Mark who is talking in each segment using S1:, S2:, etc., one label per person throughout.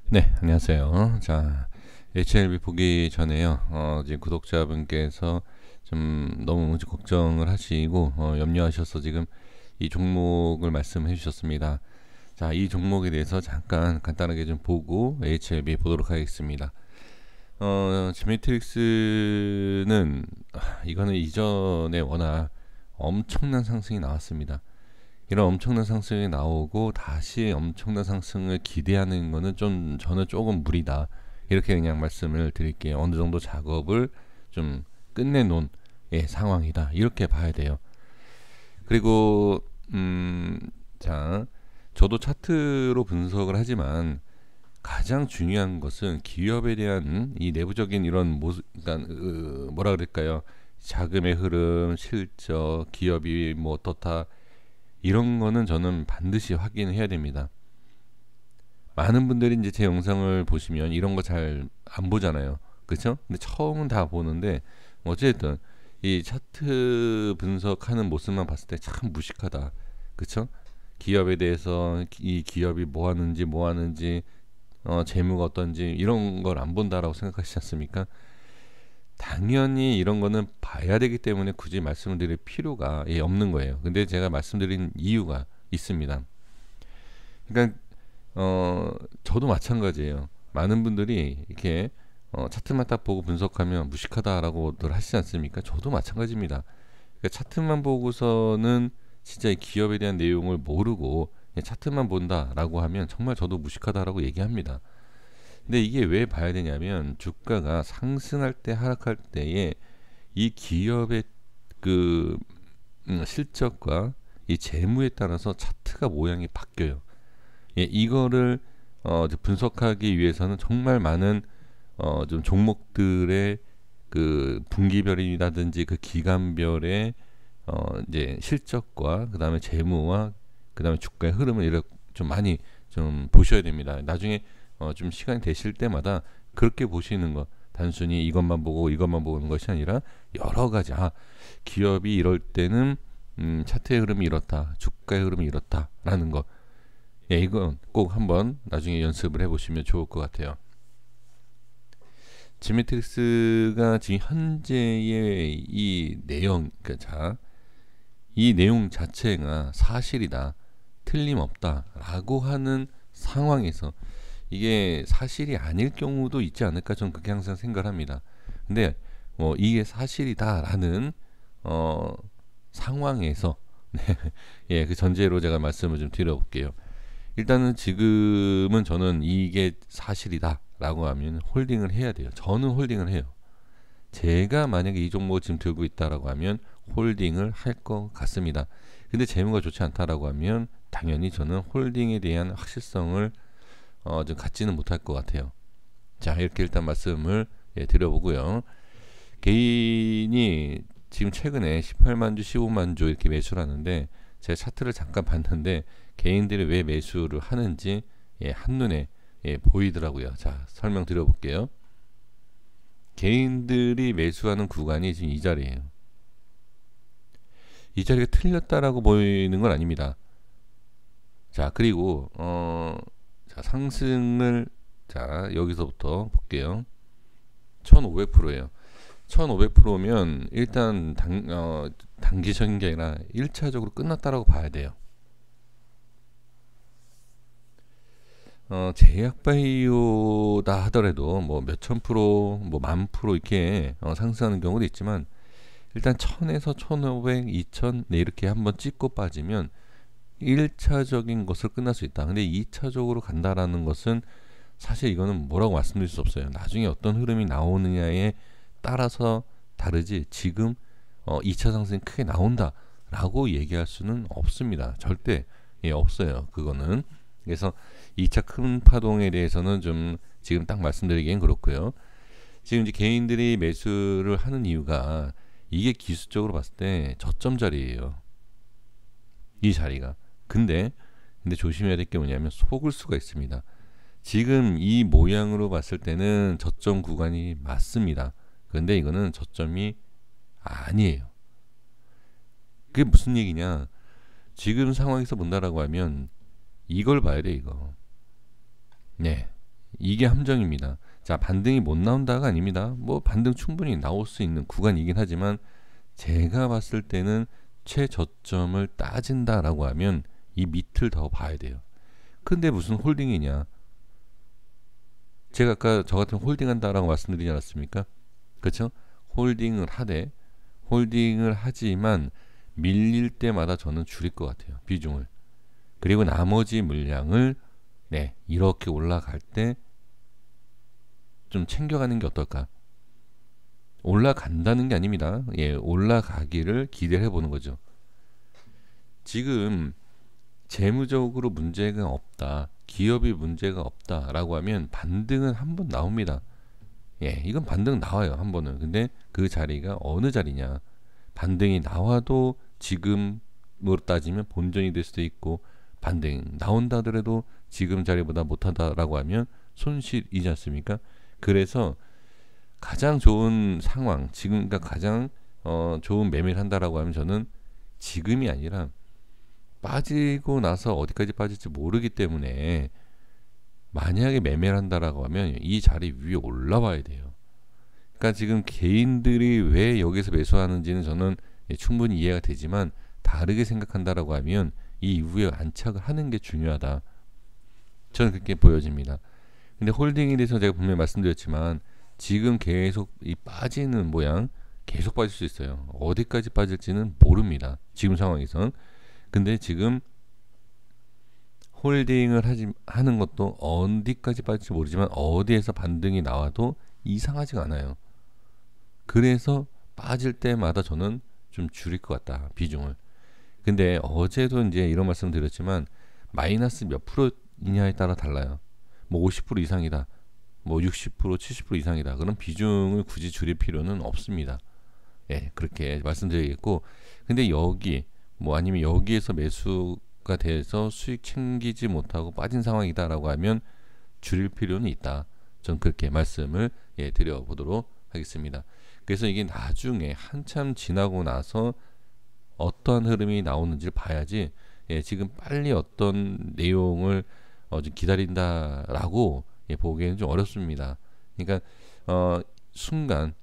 S1: 네, 안녕하세요. 자, HLB 보기 전에요. 지금 구독자분께서 좀 너무 걱정을 하시고 염려하셔서 지금 이 종목을 말씀해 주셨습니다. 자, 이 종목에 대해서 잠깐 간단하게 좀 보고 HLB 보도록 하겠습니다. 지메트릭스는 이거는 이전에 워낙 엄청난 상승이 나왔습니다. 이런 엄청난 상승이 나오고 다시 엄청난 상승을 기대하는 거는 좀 저는 조금 무리다. 이렇게 그냥 말씀을 드릴게요. 어느 정도 작업을 좀 끝내놓은 상황이다. 이렇게 봐야 돼요. 그리고 자, 저도 차트로 분석을 하지만 가장 중요한 것은 기업에 대한 이 내부적인 이런 모습, 그러니까 뭐라 그럴까요? 자금의 흐름, 실적, 기업이 뭐 어떻다 이런 거는 저는 반드시 확인해야 됩니다. 많은 분들이 이제 제 영상을 보시면 이런 거 잘 안 보잖아요. 그렇죠? 근데 처음은 다 보는데 어쨌든 이 차트 분석하는 모습만 봤을 때 참 무식하다. 그렇죠? 기업에 대해서 이 기업이 뭐 하는지 재무가 어떤지 이런 걸 안 본다라고 생각하시지 않습니까? 당연히 이런 거는 봐야 되기 때문에 굳이 말씀을 드릴 필요가 없는 거예요. 근데 제가 말씀드린 이유가 있습니다. 그러니까 저도 마찬가지예요. 많은 분들이 이렇게 차트만 딱 보고 분석하면 무식하다라고들 하시지 않습니까? 저도 마찬가지입니다. 그러니까 차트만 보고서는 진짜 이 기업에 대한 내용을 모르고 그냥 차트만 본다라고 하면 정말 저도 무식하다라고 얘기합니다. 근데 이게 왜 봐야 되냐면 주가가 상승할 때 하락할 때에 이 기업의 그 실적과 이 재무에 따라서 차트가 모양이 바뀌어요. 이거를 분석하기 위해서는 정말 많은 좀 종목들의 그 분기별이라든지 그 기간별의 이제 실적과 그 다음에 재무와 그 다음에 주가의 흐름을 이렇게 좀 많이 좀 보셔야 됩니다. 나중에 좀 시간이 되실 때마다 그렇게 보시는 거. 단순히 이것만 보고 이것만 보는 것이 아니라 여러 가지 기업이 이럴 때는 차트의 흐름이 이렇다, 주가의 흐름이 이렇다라는 거. 이건 꼭 한번 나중에 연습을 해보시면 좋을 것 같아요. 지메트릭스가 지금 현재의 이 내용, 그러니까 이 내용 자체가 사실이다, 틀림없다라고 하는 상황에서 이게 사실이 아닐 경우도 있지 않을까 저는 그렇게 항상 생각을 합니다. 근데 이게 사실이다라는 어, 상황에서 그 전제로 제가 말씀을 좀 드려볼게요. 일단은 지금은 저는 이게 사실이다라고 하면 홀딩을 해야 돼요. 저는 홀딩을 해요. 제가 만약에 이 종목을 지금 들고 있다라고 하면 홀딩을 할 것 같습니다. 근데 재무가 좋지 않다라고 하면 당연히 저는 홀딩에 대한 확실성을 좀 갖지는 못할 것 같아요. 자, 이렇게 일단 말씀을 드려보고요. 개인이 지금 최근에 18만 주, 15만 주 이렇게 매수를 하는데 제가 차트를 잠깐 봤는데 개인들이 왜 매수를 하는지 한눈에 보이더라고요. 자, 설명드려볼게요. 개인들이 매수하는 구간이 지금 이 자리예요. 이 자리가 틀렸다라고 보이는 건 아닙니다. 자, 그리고 자, 상승을 자, 여기서부터 볼게요. 1500%예요. 1500%면 일단 단기적인 게 아니라 1차적으로 끝났다라고 봐야 돼요. 제약바이오다 하더라도 뭐 몇천 프로, 뭐 만 프로 이렇게 상승하는 경우도 있지만 일단 1000에서 1500, 2000 이렇게 한번 찍고 빠지면 1차적인 것을 끝날 수 있다. 근데 2차적으로 간다라는 것은 사실 이거는 뭐라고 말씀드릴 수 없어요. 나중에 어떤 흐름이 나오느냐에 따라서 다르지 지금 2차 상승이 크게 나온다라고 얘기할 수는 없습니다. 절대 없어요. 그거는. 그래서 2차 큰 파동에 대해서는 좀 지금 딱 말씀드리기엔 그렇고요. 지금 이제 개인들이 매수를 하는 이유가 이게 기술적으로 봤을 때 저점 자리예요. 이 자리가. 근데 조심해야 될 게 뭐냐면 속을 수가 있습니다. 지금 이 모양으로 봤을 때는 저점 구간이 맞습니다. 근데 이거는 저점이 아니에요. 그게 무슨 얘기냐? 지금 상황에서 본다라고 하면 이걸 봐야 돼, 이거. 네. 이게 함정입니다. 자, 반등이 못 나온다가 아닙니다. 뭐 반등 충분히 나올 수 있는 구간이긴 하지만 제가 봤을 때는 최저점을 따진다라고 하면 이 밑을 더 봐야 돼요. 근데 무슨 홀딩이냐? 제가 아까 저 같은 홀딩한다라고 말씀드리지 않았습니까? 그렇죠? 홀딩을 하지만 밀릴 때마다 저는 줄일 것 같아요. 비중을. 그리고 나머지 물량을 이렇게 올라갈 때 좀 챙겨가는 게 어떨까? 올라간다는 게 아닙니다. 올라가기를 기대를 해보는 거죠. 지금 재무적으로 문제가 없다, 기업이 문제가 없다라고 하면 반등은 한 번 나옵니다. 이건 반등 나와요, 한 번은. 근데 그 자리가 어느 자리냐? 반등이 나와도 지금으로 따지면 본전이 될 수도 있고, 반등 나온다 하더라도 지금 자리보다 못하다라고 하면 손실이지 않습니까? 그래서 가장 좋은 상황, 지금가 가장 좋은 매매를 한다라고 하면 저는 지금이 아니라 빠지고 나서 어디까지 빠질지 모르기 때문에 만약에 매매를 한다라고 하면 이 자리 위에 올라와야 돼요. 그러니까 지금 개인들이 왜 여기서 매수하는지는 저는 충분히 이해가 되지만 다르게 생각한다라고 하면 이 이후에 안착을 하는 게 중요하다. 저는 그렇게 보여집니다. 근데 홀딩에 대해서 제가 분명히 말씀드렸지만 지금 계속 이 빠지는 모양, 계속 빠질 수 있어요. 어디까지 빠질지는 모릅니다. 지금 상황에선. 근데 지금 홀딩을 하는 것도 어디까지 빠질지 모르지만 어디에서 반등이 나와도 이상하지가 않아요. 그래서 빠질 때마다 저는 좀 줄일 것 같다, 비중을. 근데 어제도 이제 이런 말씀 드렸지만 마이너스 몇 프로이냐에 따라 달라요. 뭐 50% 이상이다, 뭐 60%, 70% 이상이다. 그럼 비중을 굳이 줄일 필요는 없습니다. 그렇게 말씀드리겠고, 근데 여기 뭐 아니면 여기에서 매수가 돼서 수익 챙기지 못하고 빠진 상황이다라고 하면 줄일 필요는 있다. 전 그렇게 말씀을 드려보도록 하겠습니다. 그래서 이게 나중에 한참 지나고 나서 어떠한 흐름이 나오는지를 봐야지, 지금 빨리 어떤 내용을 좀 기다린다라고 보기에는 좀 어렵습니다. 그러니까 순간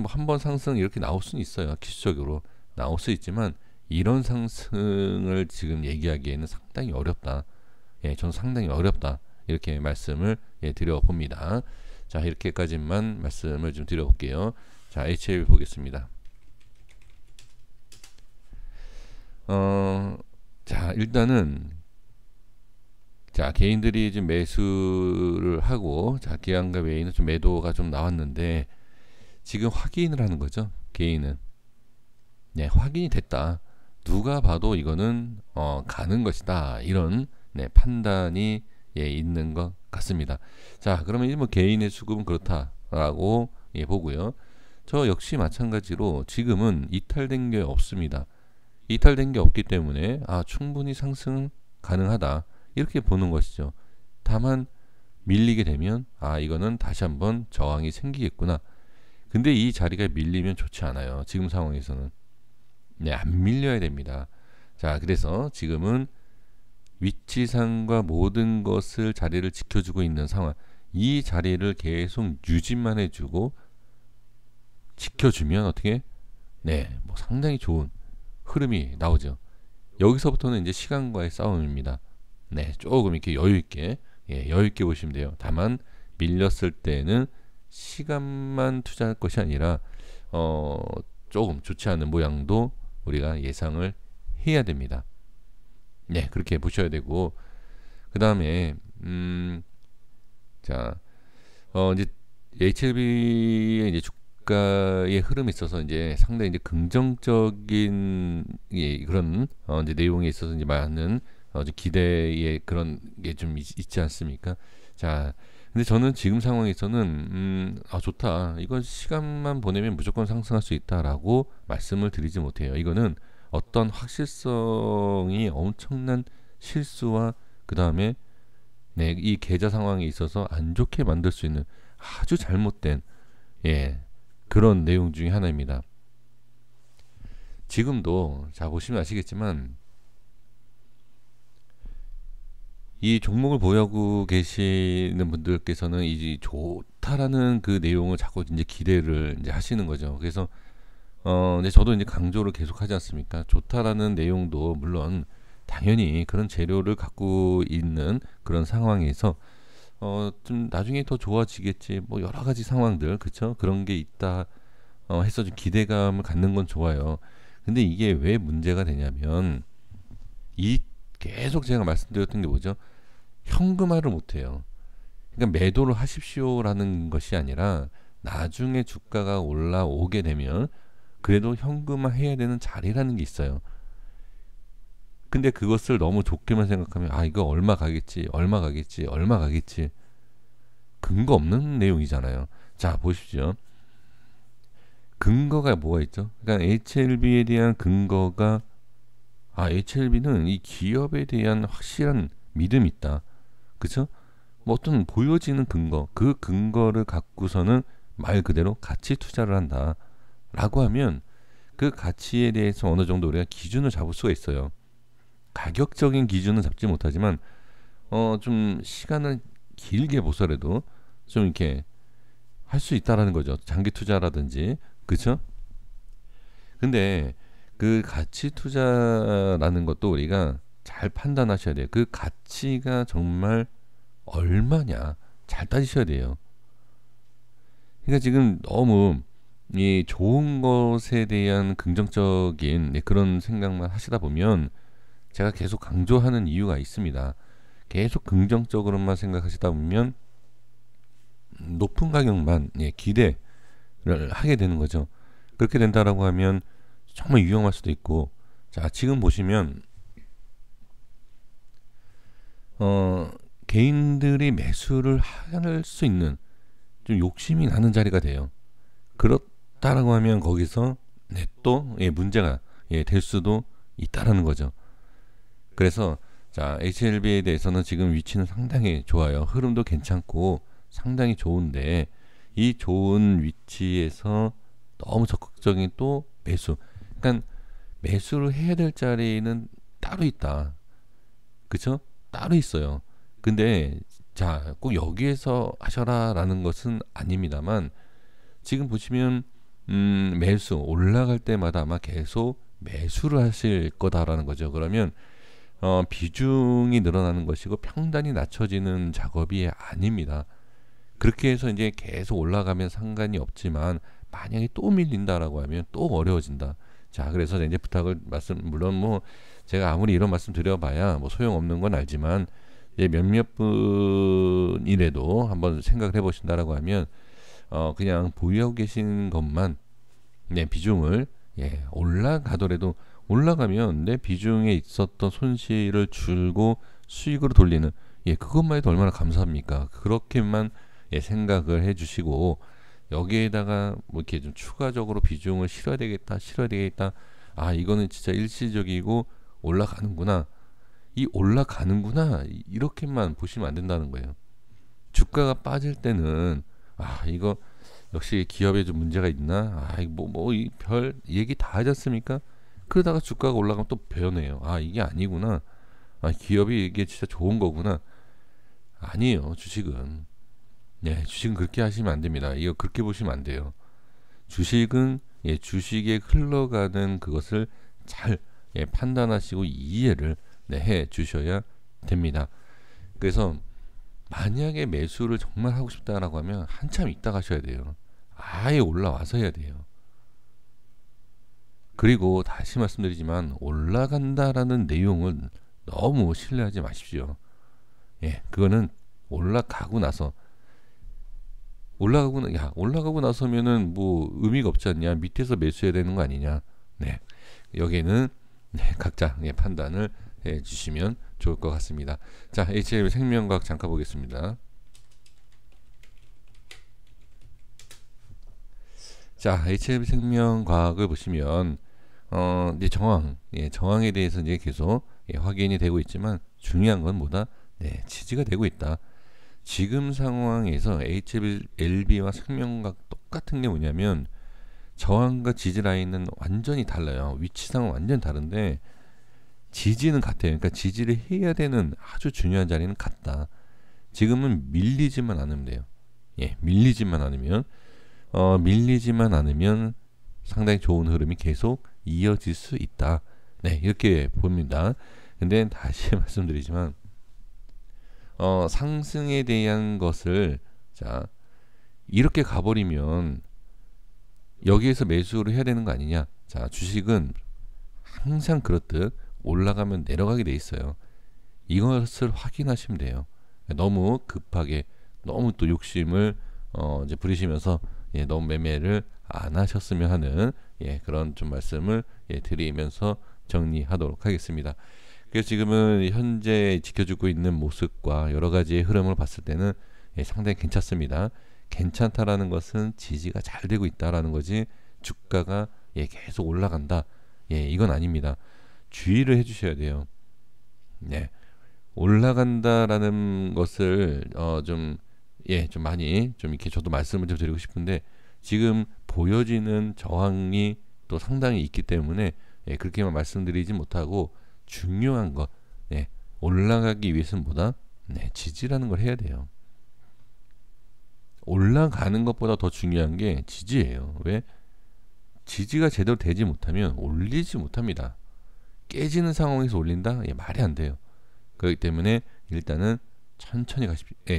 S1: 뭐 한 번 상승 이렇게 나올 수는 있어요. 기술적으로 나올 수 있지만 이런 상승을 지금 얘기하기에는 상당히 어렵다. 저는 상당히 어렵다. 이렇게 말씀을 드려봅니다. 자, 이렇게까지만 말씀을 좀 드려볼게요. 자, HLB 보겠습니다. 자, 일단은 자, 개인들이 지금 매수를 하고, 자, 기관과 외인은 좀 매도가 좀 나왔는데 지금 확인을 하는 거죠. 개인은 확인이 됐다. 누가 봐도 이거는 가는 것이다. 이런 판단이 있는 것 같습니다. 자, 그러면 뭐 개인의 수급은 그렇다라고 보고요. 저 역시 마찬가지로 지금은 이탈된 게 없습니다. 이탈된 게 없기 때문에 충분히 상승 가능하다, 이렇게 보는 것이죠. 다만 밀리게 되면 이거는 다시 한번 저항이 생기겠구나. 근데 이 자리가 밀리면 좋지 않아요. 지금 상황에서는 안 밀려야 됩니다. 자, 그래서 지금은 위치상과 모든 것을 자리를 지켜주고 있는 상황, 이 자리를 계속 유지만 해주고 지켜주면 어떻게 뭐 상당히 좋은 흐름이 나오죠. 여기서부터는 이제 시간과의 싸움입니다. 조금 이렇게 여유있게 여유있게 보시면 돼요. 다만 밀렸을 때는 시간만 투자할 것이 아니라 조금 좋지 않은 모양도 우리가 예상을 해야 됩니다. 그렇게 보셔야 되고, 그 다음에 자, 이제 HLB의 이제 주가의 흐름에 있어서 이제 상당히 이제 긍정적인 그런 이제 내용에 있어서 이제 많은 기대의 그런 게 좀 있지 않습니까? 자, 근데 저는 지금 상황에서는 좋다, 이건 시간만 보내면 무조건 상승할 수 있다라고 말씀을 드리지 못해요. 이거는 어떤 확실성이 엄청난 실수와 그 다음에 이 계좌 상황에 있어서 안 좋게 만들 수 있는 아주 잘못된 그런 내용 중에 하나입니다. 지금도 자 보시면 아시겠지만 이 종목을 보유하고 계시는 분들께서는 이 좋다라는 그 내용을 자꾸 이제 기대를 이제 하시는 거죠. 그래서 근데 저도 이제 강조를 계속 하지 않습니까? 좋다라는 내용도 물론 당연히 그런 재료를 갖고 있는 그런 상황에서 좀 나중에 더 좋아지겠지. 뭐 여러 가지 상황들, 그쵸? 그런 게 있다 해서 좀 기대감을 갖는 건 좋아요. 근데 이게 왜 문제가 되냐면 이 계속 제가 말씀드렸던 게 뭐죠? 현금화를 못해요. 그러니까 매도를 하십시오라는 것이 아니라 나중에 주가가 올라오게 되면 그래도 현금화 해야 되는 자리라는 게 있어요. 근데 그것을 너무 좋게만 생각하면 아 이거 얼마 가겠지 얼마 가겠지 얼마 가겠지 근거 없는 내용이잖아요. 자 보십시오. 근거가 뭐가 있죠? 그러니까 HLB에 대한 근거가 HLB는 이 기업에 대한 확실한 믿음이 있다. 그쵸? 뭐 어떤 보여지는 근거, 그 근거를 갖고서는 말 그대로 가치 투자를 한다. 라고 하면 그 가치에 대해서 어느 정도 우리가 기준을 잡을 수가 있어요. 가격적인 기준은 잡지 못하지만 좀 시간을 길게 보더라도 좀 이렇게 할 수 있다라는 거죠. 장기 투자라든지 그쵸? 근데 그 가치 투자라는 것도 우리가 잘 판단하셔야 돼요. 그 가치가 정말 얼마냐 잘 따지셔야 돼요. 그러니까 지금 너무 이 좋은 것에 대한 긍정적인 그런 생각만 하시다 보면 제가 계속 강조하는 이유가 있습니다. 계속 긍정적으로만 생각하시다 보면 높은 가격만 기대를 하게 되는 거죠. 그렇게 된다라고 하면 정말 위험할 수도 있고 자 지금 보시면 개인들이 매수를 할 수 있는 좀 욕심이 나는 자리가 돼요. 그렇다라고 하면 거기서 또 문제가 될 수도 있다라는 거죠. 그래서 자 HLB에 대해서는 지금 위치는 상당히 좋아요. 흐름도 괜찮고 상당히 좋은데 이 좋은 위치에서 너무 적극적인 또 매수. 그러니까 매수를 해야 될 자리는 따로 있다. 그쵸? 따로 있어요. 근데 자, 꼭 여기에서 하셔라라는 것은 아닙니다만 지금 보시면 매수 올라갈 때마다 아마 계속 매수를 하실 거다라는 거죠. 그러면 비중이 늘어나는 것이고 평단이 낮춰지는 작업이 아닙니다. 그렇게 해서 이제 계속 올라가면 상관이 없지만 만약에 또 밀린다라고 하면 또 어려워진다. 자, 그래서 이제 부탁을 물론 뭐 제가 아무리 이런 말씀 드려봐야 뭐 소용없는 건 알지만 이제 몇몇 분이라도 한번 생각을 해보신다라고 하면 그냥 보유하고 계신 것만 비중을 올라가더라도 올라가면 내 비중에 있었던 손실을 줄고 수익으로 돌리는 그것만 해도 얼마나 감사합니까? 그렇게만 생각을 해주시고 여기에다가 뭐 이렇게 좀 추가적으로 비중을 실어야 되겠다. 아 이거는 진짜 일시적이고 올라가는구나. 이 올라가는구나 이렇게만 보시면 안 된다는 거예요. 주가가 빠질 때는 이거 역시 기업에 좀 문제가 있나? 이 별 얘기 다 하지 않습니까? 그러다가 주가가 올라가면 또 변해요. 이게 아니구나. 기업이 이게 진짜 좋은 거구나. 아니에요. 주식은. 주식은 그렇게 하시면 안 됩니다. 이거 그렇게 보시면 안 돼요. 주식은 주식에 흘러가는 그것을 잘 판단하시고 이해를 해 주셔야 됩니다. 그래서 만약에 매수를 정말 하고 싶다라고 하면 한참 있다가 하셔야 돼요. 아예 올라와서 해야 돼요. 그리고 다시 말씀드리지만 올라간다라는 내용은 너무 신뢰하지 마십시오. 그거는 올라가고 나서면은 뭐 의미가 없지 않냐? 밑에서 매수해야 되는 거 아니냐? 여기에는 각자 판단을 해 주시면 좋을 것 같습니다. 자, HLB 생명과학 잠깐 보겠습니다. 자, HLB 생명과학을 보시면 이제 정황에 대해서 이제 계속 확인이 되고 있지만 중요한 건 뭐다? 지지가 되고 있다. 지금 상황에서 HLB와 생명과학 똑같은 게 뭐냐면 저항과 지지 라인은 완전히 달라요. 위치상은 완전히 다른데 지지는 같아요. 그러니까 지지를 해야 되는 아주 중요한 자리는 같다. 지금은 밀리지만 않으면 돼요. 예, 밀리지만 않으면 상당히 좋은 흐름이 계속 이어질 수 있다. 네, 이렇게 봅니다. 근데 다시 말씀드리지만 상승에 대한 것을 자 이렇게 가버리면 여기에서 매수를 해야 되는 거 아니냐. 자, 주식은 항상 그렇듯 올라가면 내려가게 돼 있어요. 이것을 확인하시면 돼요. 너무 급하게 너무 또 욕심을 이제 부리시면서 예, 너무 매매를 안 하셨으면 하는 예, 그런 좀 말씀을 예, 드리면서 정리하도록 하겠습니다. 그래서 지금은 현재 지켜주고 있는 모습과 여러 가지의 흐름을 봤을 때는 예, 상당히 괜찮습니다. 괜찮다라는 것은 지지가 잘 되고 있다라는 거지 주가가 예, 계속 올라간다. 예, 이건 아닙니다. 주의를 해주셔야 돼요. 네, 올라간다라는 것을 좀 예, 좀 많이 좀 이렇게 저도 말씀을 좀 드리고 싶은데 지금 보여지는 저항이 또 상당히 있기 때문에 예, 그렇게만 말씀드리지 못하고 중요한 것 예, 올라가기 위해서는 뭐다? 네, 지지라는 걸 해야 돼요. 올라가는 것보다 더 중요한 게 지지예요. 왜? 지지가 제대로 되지 못하면 올리지 못합니다. 깨지는 상황에서 올린다? 예, 말이 안 돼요. 그렇기 때문에 일단은 천천히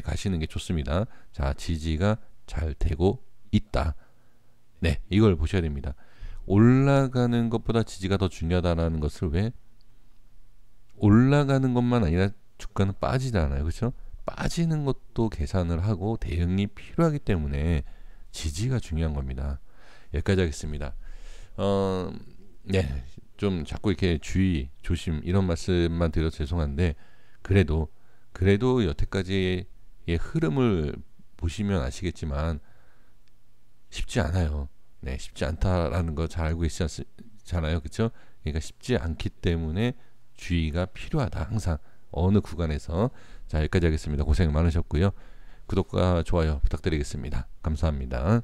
S1: 가시는 게 좋습니다. 자, 지지가 잘 되고 있다. 네, 이걸 보셔야 됩니다. 올라가는 것보다 지지가 더 중요하다는 것을 왜? 올라가는 것만 아니라 주가는 빠지잖아요. 그렇죠? 빠지는 것도 계산을 하고 대응이 필요하기 때문에 지지가 중요한 겁니다. 여기까지 하겠습니다. 네, 좀 자꾸 이렇게 주의, 조심 이런 말씀만 드려서 죄송한데 그래도 여태까지의 흐름을 보시면 아시겠지만 쉽지 않아요. 네, 쉽지 않다라는 거 잘 알고 계시잖아요. 그렇죠? 그러니까 쉽지 않기 때문에 주의가 필요하다. 항상 어느 구간에서. 자, 여기까지 하겠습니다. 고생 많으셨고요. 구독과 좋아요 부탁드리겠습니다. 감사합니다.